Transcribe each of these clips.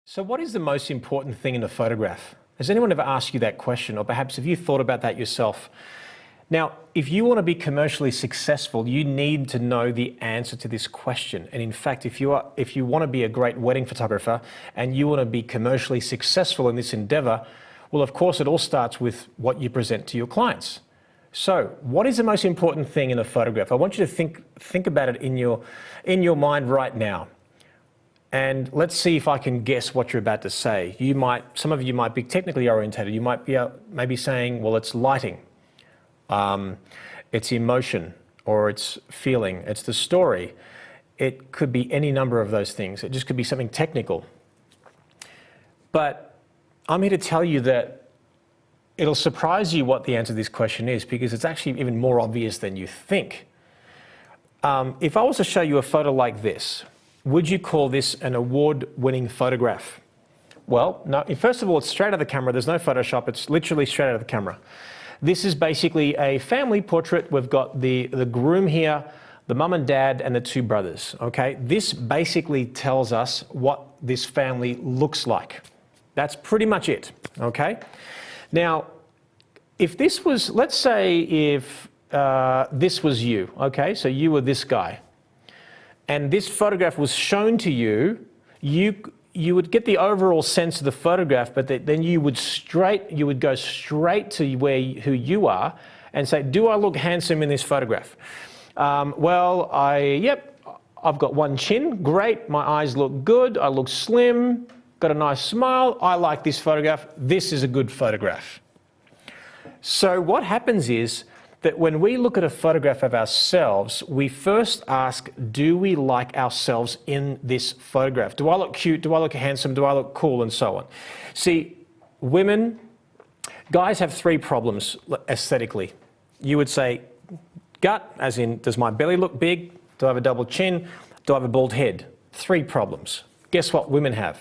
So what is the most important thing in a photograph? Has anyone ever asked you that question, or perhaps have you thought about that yourself? Now, if you want to be commercially successful, you need to know the answer to this question. And in fact, if you want to be a great wedding photographer and you want to be commercially successful in this endeavor, well, of course, it all starts with what you present to your clients. So what is the most important thing in a photograph? I want you to think about it in your mind right now. And let's see if I can guess what you're about to say. Some of you might be technically orientated. You might be maybe saying, well, it's lighting, it's emotion, or it's feeling, it's the story. It could be any number of those things. It just could be something technical. But I'm here to tell you that it'll surprise you what the answer to this question is, because it's actually even more obvious than you think. If I was to show you a photo like this, would you call this an award-winning photograph? Well, no. First of all, it's straight out of the camera. There's no Photoshop. It's literally straight out of the camera. This is basically a family portrait. We've got the groom here, the mum and dad, and the two brothers, okay? This basically tells us what this family looks like. That's pretty much it, okay? Now, if this was, let's say if this was you, okay? So you were this guy, and this photograph was shown to you, you would get the overall sense of the photograph, but then you would go straight to who you are and say, do I look handsome in this photograph? Well, I've got one chin, great, my eyes look good, I look slim, got a nice smile, I like this photograph, this is a good photograph. So what happens is that when we look at a photograph of ourselves, we first ask, do we like ourselves in this photograph? Do I look cute? Do I look handsome? Do I look cool? And so on. See, guys have three problems aesthetically. You would say gut, as in, does my belly look big? Do I have a double chin? Do I have a bald head? Three problems. Guess what women have?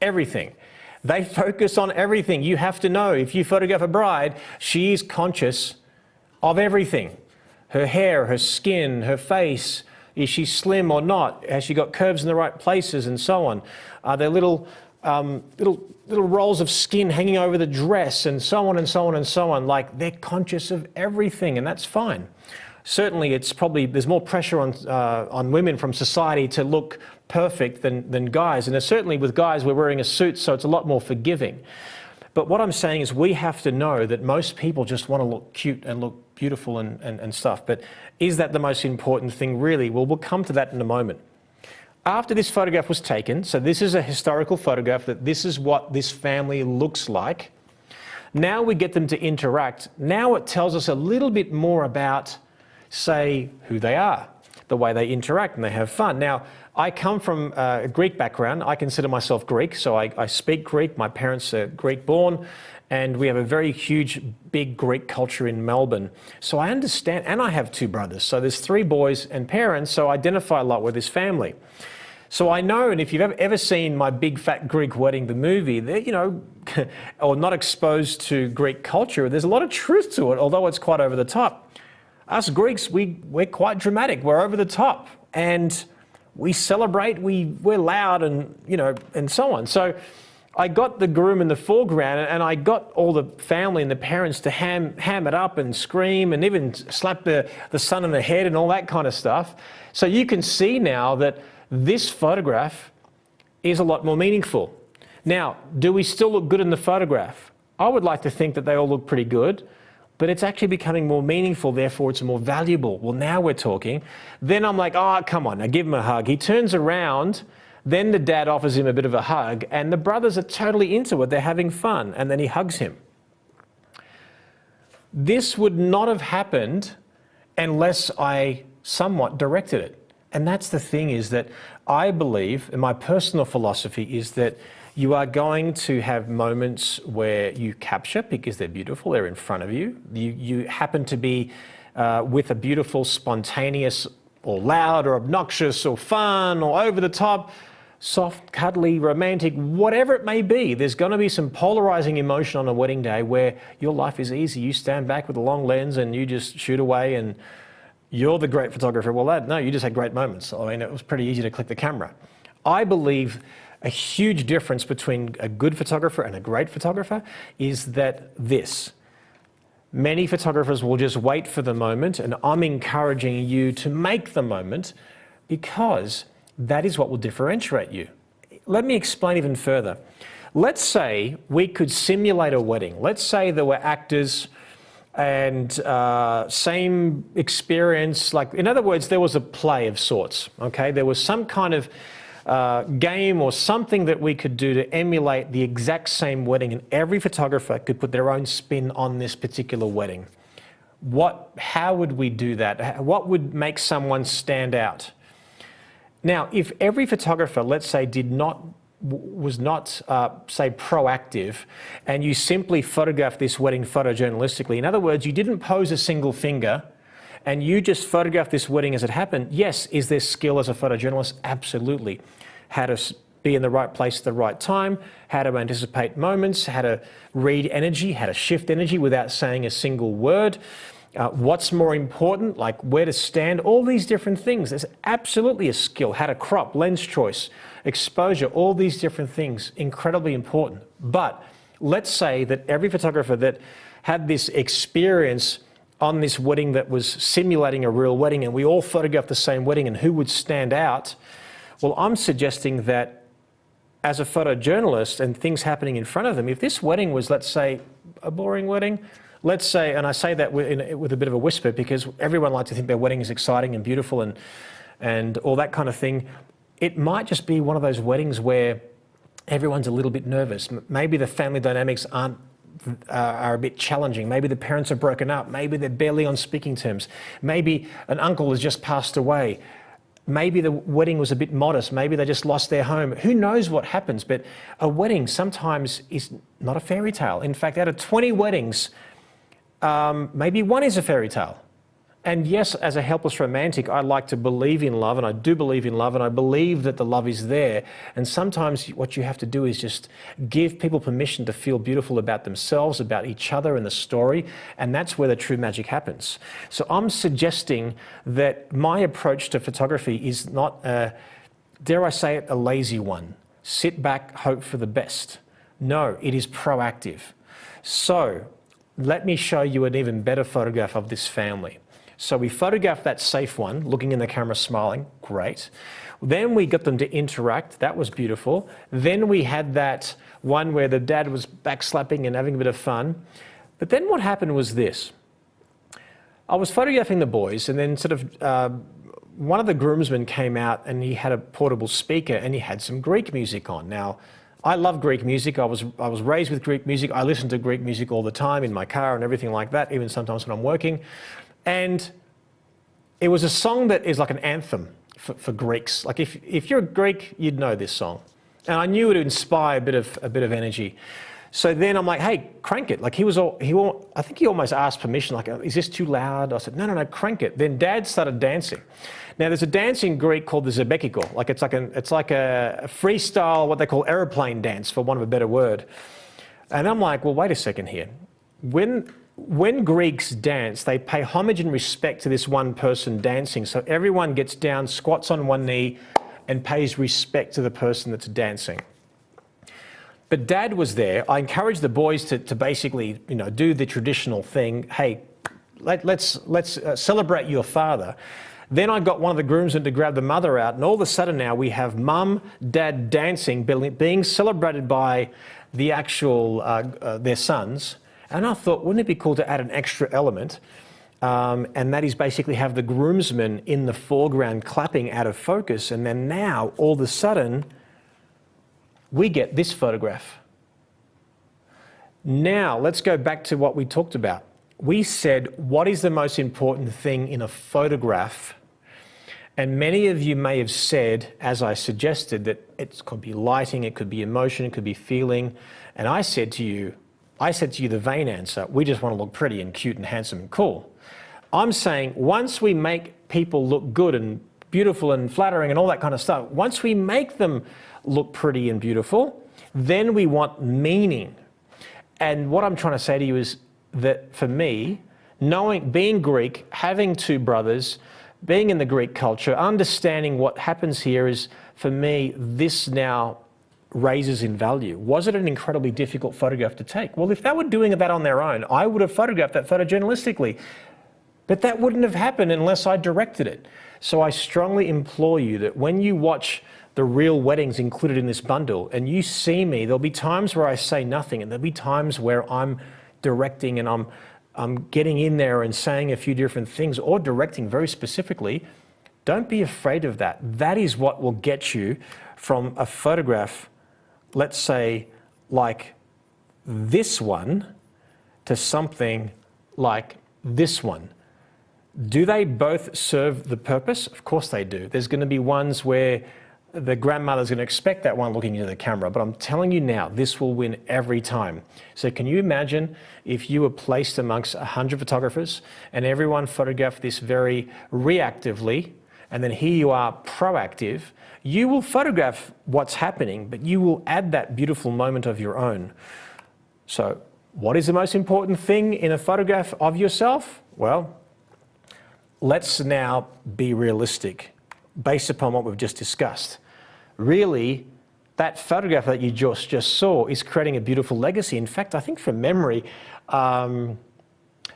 Everything. They focus on everything. You have to know, if you photograph a bride, she is conscious of everything. Her hair, her skin, her face, is she slim or not? Has she got curves in the right places, and so on? Are there little rolls of skin hanging over the dress, and so on and so on and so on? Like, they're conscious of everything, and that's fine. Certainly, there's more pressure on women from society to look perfect than guys, and certainly with guys, we're wearing a suit, so it's a lot more forgiving. But what I'm saying is we have to know that most people just want to look cute and look beautiful and stuff. But is that the most important thing, really? Well, we'll come to that in a moment. After this photograph was taken, so this is a historical photograph, that this is what this family looks like. Now we get them to interact. Now it tells us a little bit more about, say, who they are, the way they interact and they have fun. Now, I come from a Greek background. I consider myself Greek, so I speak Greek. My parents are Greek-born, and we have a very huge, big Greek culture in Melbourne. So I understand, and I have two brothers. So there's three boys and parents, so I identify a lot with this family. So I know, and if you've ever seen My Big Fat Greek Wedding, the movie, or not exposed to Greek culture, there's a lot of truth to it, although it's quite over the top. Us Greeks, we're quite dramatic. We're over the top, and we celebrate, we're loud, and so on. So I got the groom in the foreground, and I got all the family and the parents to ham it up and scream and even slap the son in the head and all that kind of stuff. So you can see now that this photograph is a lot more meaningful. Now, do we still look good in the photograph? I would like to think that they all look pretty good, but it's actually becoming more meaningful, therefore it's more valuable. Well, now we're talking. Then I'm like, oh, come on, now give him a hug. He turns around, then the dad offers him a bit of a hug, and the brothers are totally into it. They're having fun, and then he hugs him. This would not have happened unless I somewhat directed it. And that's the thing, is that I believe, and my personal philosophy is that you are going to have moments where you capture because they're beautiful, they're in front of you. You happen to be with a beautiful, spontaneous, or loud, or obnoxious, or fun, or over the top, soft, cuddly, romantic, whatever it may be. There's going to be some polarizing emotion on a wedding day where your life is easy. You stand back with a long lens and you just shoot away, and you're the great photographer. Well, no, you just had great moments. I mean, it was pretty easy to click the camera. I believe A huge difference between a good photographer and a great photographer is that many photographers will just wait for the moment, and I'm encouraging you to make the moment because that is what will differentiate you. Let me explain even further. Let's say we could simulate a wedding. Let's say there were actors and same experience, like in other words, there was a play of sorts, okay? There was some kind of game or something that we could do to emulate the exact same wedding, and every photographer could put their own spin on this particular wedding. How would we do that? What would make someone stand out? Now, if every photographer, let's say, was not, say, proactive, and you simply photographed this wedding photojournalistically, in other words, you didn't pose a single finger, and you just photographed this wedding as it happened, yes, is there skill as a photojournalist? Absolutely. How to be in the right place at the right time, how to anticipate moments, how to read energy, how to shift energy without saying a single word. What's more important, like where to stand, all these different things. There's absolutely a skill. How to crop, lens choice, exposure, all these different things, incredibly important. But let's say that every photographer that had this experience on this wedding that was simulating a real wedding, and we all photographed the same wedding, and who would stand out? Well, I'm suggesting that as a photojournalist and things happening in front of them, if this wedding was, let's say, a boring wedding, let's say, and I say that with a bit of a whisper because everyone likes to think their wedding is exciting and beautiful and all that kind of thing. It might just be one of those weddings where everyone's a little bit nervous. Maybe the family dynamics are a bit challenging. Maybe the parents are broken up. Maybe they're barely on speaking terms. Maybe an uncle has just passed away. Maybe the wedding was a bit modest. Maybe they just lost their home. Who knows what happens? But a wedding sometimes is not a fairy tale. In fact, out of 20 weddings, maybe one is a fairy tale. And yes, as a helpless romantic, I like to believe in love, and I do believe in love, and I believe that the love is there. And sometimes what you have to do is just give people permission to feel beautiful about themselves, about each other and the story, and that's where the true magic happens. So I'm suggesting that my approach to photography is not, dare I say it, a lazy one. Sit back, hope for the best. No, it is proactive. So let me show you an even better photograph of this family. So we photographed that safe one, looking in the camera, smiling, great. Then we got them to interact, that was beautiful. Then we had that one where the dad was backslapping and having a bit of fun. But then what happened was this. I was photographing the boys, and then sort of one of the groomsmen came out and he had a portable speaker and he had some Greek music on. Now, I love Greek music. I was raised with Greek music. I listen to Greek music all the time in my car and everything like that, even sometimes when I'm working. And it was a song that is like an anthem for Greeks. Like if you're a Greek, you'd know this song. And I knew it would inspire a bit of energy. So then I'm like, hey, crank it. Like I think he almost asked permission, like, is this too loud? I said, no, crank it. Then Dad started dancing. Now there's a dance in Greek called the Zebekiko. Like it's like a freestyle, what they call aeroplane dance, for want of a better word. And I'm like, well, wait a second here. When Greeks dance, they pay homage and respect to this one person dancing. So everyone gets down, squats on one knee, and pays respect to the person that's dancing. But Dad was there. I encouraged the boys to basically, do the traditional thing. Hey, let's celebrate your father. Then I got one of the groomsmen to grab the mother out, and all of a sudden now we have Mum, Dad dancing, being celebrated by the actual their sons. And I thought, wouldn't it be cool to add an extra element? And that is basically have the groomsmen in the foreground clapping out of focus. And then now, all of a sudden, we get this photograph. Now, let's go back to what we talked about. We said, what is the most important thing in a photograph? And many of you may have said, as I suggested, that it could be lighting, it could be emotion, it could be feeling. And I said to you the vain answer, we just want to look pretty and cute and handsome and cool. I'm saying once we make people look good and beautiful and flattering and all that kind of stuff, once we make them look pretty and beautiful, then we want meaning. And what I'm trying to say to you is that for me, being Greek, having two brothers, being in the Greek culture, understanding what happens here is, for me, this now raises in value? Was it an incredibly difficult photograph to take? Well, if they were doing that on their own, I would have photographed that photojournalistically. But that wouldn't have happened unless I directed it. So I strongly implore you that when you watch the real weddings included in this bundle and you see me, there'll be times where I say nothing and there'll be times where I'm directing and I'm getting in there and saying a few different things or directing very specifically. Don't be afraid of that. That is what will get you from a photograph, let's say, like this one to something like this one. Do they both serve the purpose? Of course they do. There's going to be ones where the grandmother's going to expect that one looking into the camera, but I'm telling you now, this will win every time. So can you imagine if you were placed amongst 100 photographers and everyone photographed this very reactively, and then here you are proactive? You will photograph what's happening, but you will add that beautiful moment of your own. So what is the most important thing in a photograph of yourself? Well, let's now be realistic based upon what we've just discussed. Really, that photograph that you just saw is creating a beautiful legacy. In fact, I think from memory, one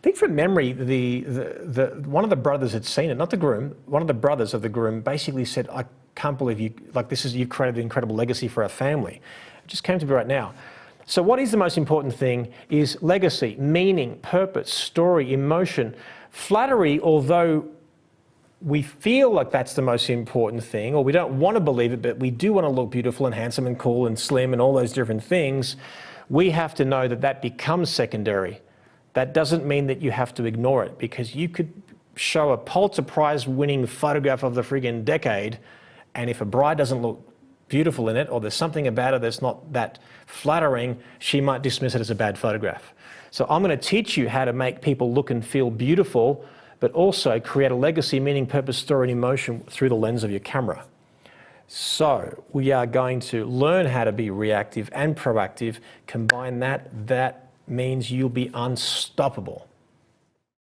of the brothers had seen it, not the groom, one of the brothers of the groom basically said, I can't believe you've created an incredible legacy for our family. It just came to me right now. So what is the most important thing is legacy, meaning, purpose, story, emotion. Flattery, although we feel like that's the most important thing, or we don't want to believe it, but we do want to look beautiful and handsome and cool and slim and all those different things, we have to know that that becomes secondary. That doesn't mean that you have to ignore it, because you could show a Pulitzer Prize winning photograph of the friggin' decade, and if a bride doesn't look beautiful in it, or there's something about it that's not that flattering, she might dismiss it as a bad photograph. So I'm going to teach you how to make people look and feel beautiful, but also create a legacy, meaning, purpose, story, and emotion through the lens of your camera. So we are going to learn how to be reactive and proactive. Combine that, that means you'll be unstoppable.